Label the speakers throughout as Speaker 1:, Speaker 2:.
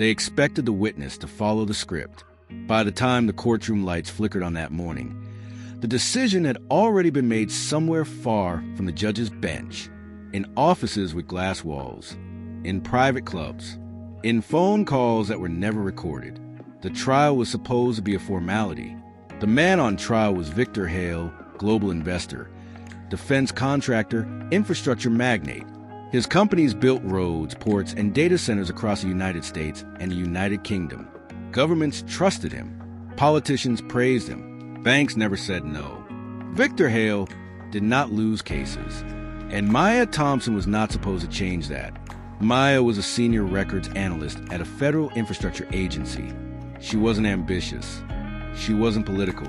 Speaker 1: They expected the witness to follow the script. By the time the courtroom lights flickered on that morning, the decision had already been made somewhere far from the judge's bench, in offices with glass walls, in private clubs, in phone calls that were never recorded. The trial was supposed to be a formality. The man on trial was Victor Hale, global investor, defense contractor, infrastructure magnate. His companies built roads, ports, and data centers across the United States and the United Kingdom. Governments trusted him. Politicians praised him. Banks never said no. Victor Hale did not lose cases, and Maya Thompson was not supposed to change that. Maya was a senior records analyst at a federal infrastructure agency. She wasn't ambitious. She wasn't political.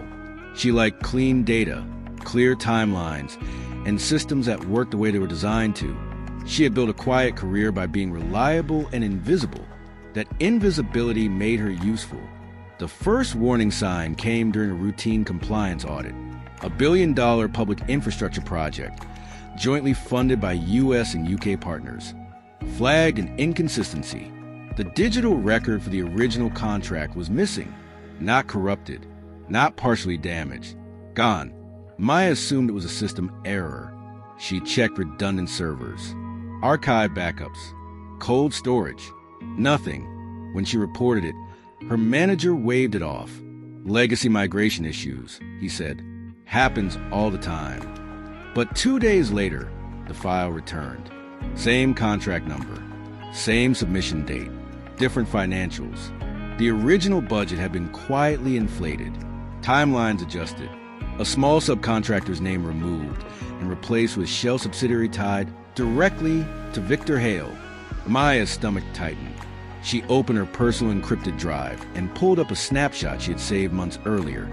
Speaker 1: She liked clean data, clear timelines, and systems that worked the way they were designed to. She had built a quiet career by being reliable and invisible. That invisibility made her useful. The first warning sign came during a routine compliance audit, a billion-dollar public infrastructure project, jointly funded by U.S. and U.K. partners, flagged an inconsistency. The digital record for the original contract was missing, not corrupted, not partially damaged, gone. Maya assumed it was a system error. She checked redundant servers, archive backups, cold storage. Nothing. When she reported it, her manager waved it off. Legacy migration issues, he said, happens all the time. But 2 days later, the file returned. Same contract number, same submission date, different financials. The original budget had been quietly inflated, timelines adjusted, a small subcontractor's name removed and replaced with shell subsidiary tied directly to Victor Hale. Maya's stomach tightened. She opened her personal encrypted drive and pulled up a snapshot she had saved months earlier.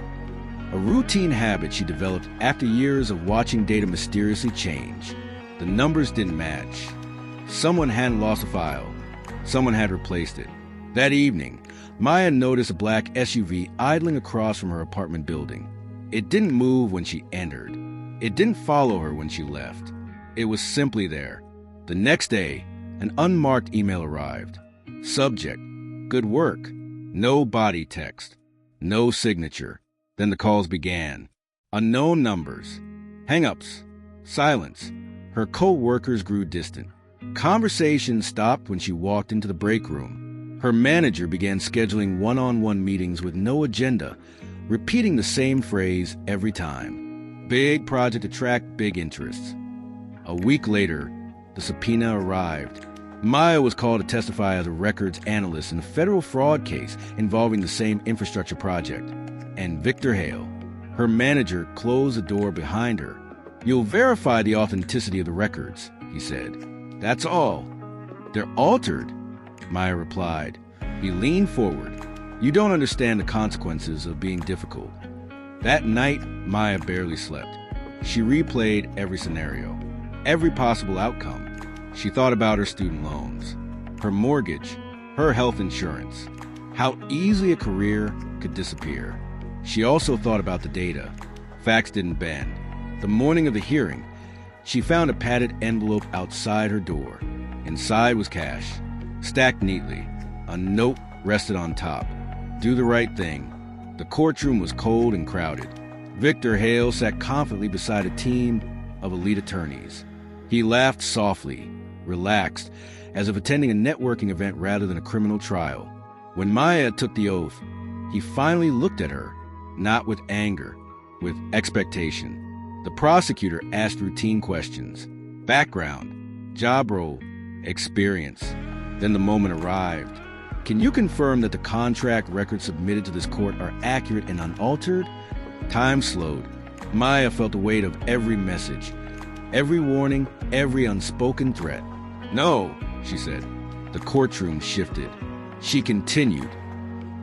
Speaker 1: A routine habit she developed after years of watching data mysteriously change. The numbers didn't match. Someone hadn't lost a file. Someone had replaced it. That evening, Maya noticed a black SUV idling across from her apartment building. It didn't move when she entered. It didn't follow her when she left. It was simply there. The next day, an unmarked email arrived. Subject, good work. No body text. No signature. Then the calls began. Unknown numbers. Hang-ups. Silence. Her co-workers grew distant. Conversation stopped when she walked into the break room. Her manager began scheduling one-on-one meetings with no agenda, repeating the same phrase every time. Big project attract big interests. A week later, the subpoena arrived. Maya was called to testify as a records analyst in a federal fraud case involving the same infrastructure project. And Victor Hale, her manager, closed the door behind her. You'll verify the authenticity of the records, he said. That's all. They're altered, Maya replied. He leaned forward. You don't understand the consequences of being difficult. That night, Maya barely slept. She replayed every scenario, every possible outcome. She thought about her student loans, her mortgage, her health insurance, how easily a career could disappear. She also thought about the data. Facts didn't bend. The morning of the hearing, she found a padded envelope outside her door. Inside was cash, stacked neatly. A note rested on top. Do the right thing. The courtroom was cold and crowded. Victor Hale sat confidently beside a team of elite attorneys. He laughed softly, relaxed, as if attending a networking event rather than a criminal trial. When Maya took the oath, he finally looked at her, not with anger, with expectation. The prosecutor asked routine questions. Background, job role, experience. Then the moment arrived. Can you confirm that the contract records submitted to this court are accurate and unaltered? Time slowed. Maya felt the weight of every message, every warning, every unspoken threat. No, she said. The courtroom shifted. She continued,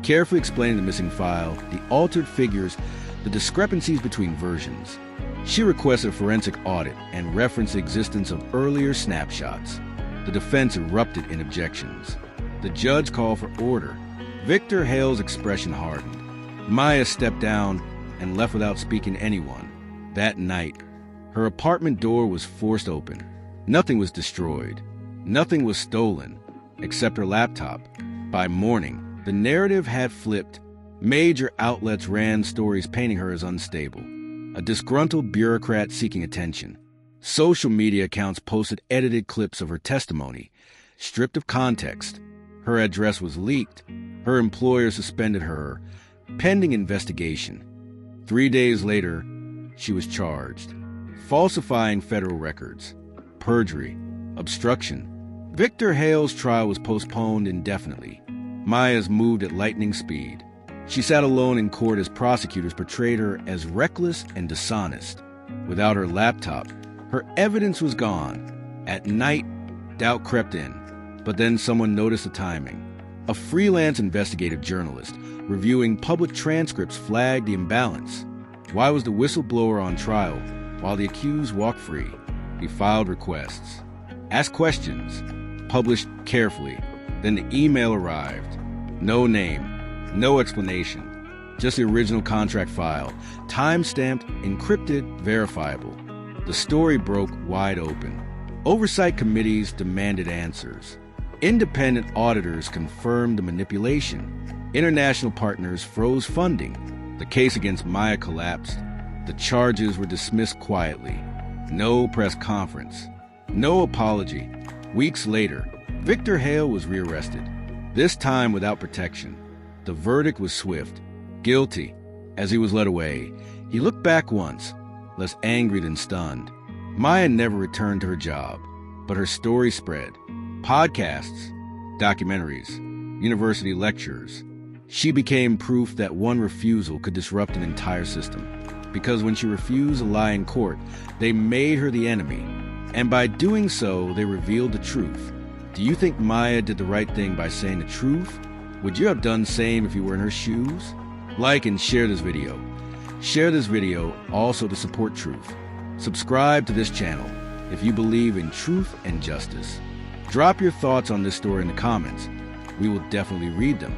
Speaker 1: carefully explaining the missing file, the altered figures, the discrepancies between versions. She requested a forensic audit and referenced the existence of earlier snapshots. The defense erupted in objections. The judge called for order. Victor Hale's expression hardened. Maya stepped down and left without speaking to anyone. That night, her apartment door was forced open. Nothing was destroyed. Nothing was stolen, except her laptop. By morning, the narrative had flipped. Major outlets ran stories painting her as unstable, a disgruntled bureaucrat seeking attention. Social media accounts posted edited clips of her testimony, stripped of context. Her address was leaked. Her employer suspended her, pending investigation. 3 days later, she was charged. Falsifying federal records, perjury, obstruction. Victor Hale's trial was postponed indefinitely. Maya's moved at lightning speed. She sat alone in court as prosecutors portrayed her as reckless and dishonest. Without her laptop, her evidence was gone. At night, doubt crept in. But then someone noticed the timing. A freelance investigative journalist reviewing public transcripts flagged the imbalance. Why was the whistleblower on trial while the accused walked free? He filed requests, asked questions, published carefully. Then the email arrived. No name, no explanation, just the original contract file, time-stamped, encrypted, verifiable. The story broke wide open. Oversight committees demanded answers. Independent auditors confirmed the manipulation. International partners froze funding. The case against Maya collapsed. The charges were dismissed quietly. No press conference. No apology. Weeks later, Victor Hale was rearrested, this time without protection. The verdict was swift. Guilty. As he was led away, he looked back once, less angry than stunned. Maya never returned to her job, but her story spread. Podcasts, documentaries, university lectures. She became proof that one refusal could disrupt an entire system. Because when she refused a lie in court, they made her the enemy. And by doing so, they revealed the truth. Do you think Maya did the right thing by saying the truth? Would you have done the same if you were in her shoes? Like and share this video. Share this video also to support truth. Subscribe to this channel if you believe in truth and justice. Drop your thoughts on this story in the comments. We will definitely read them.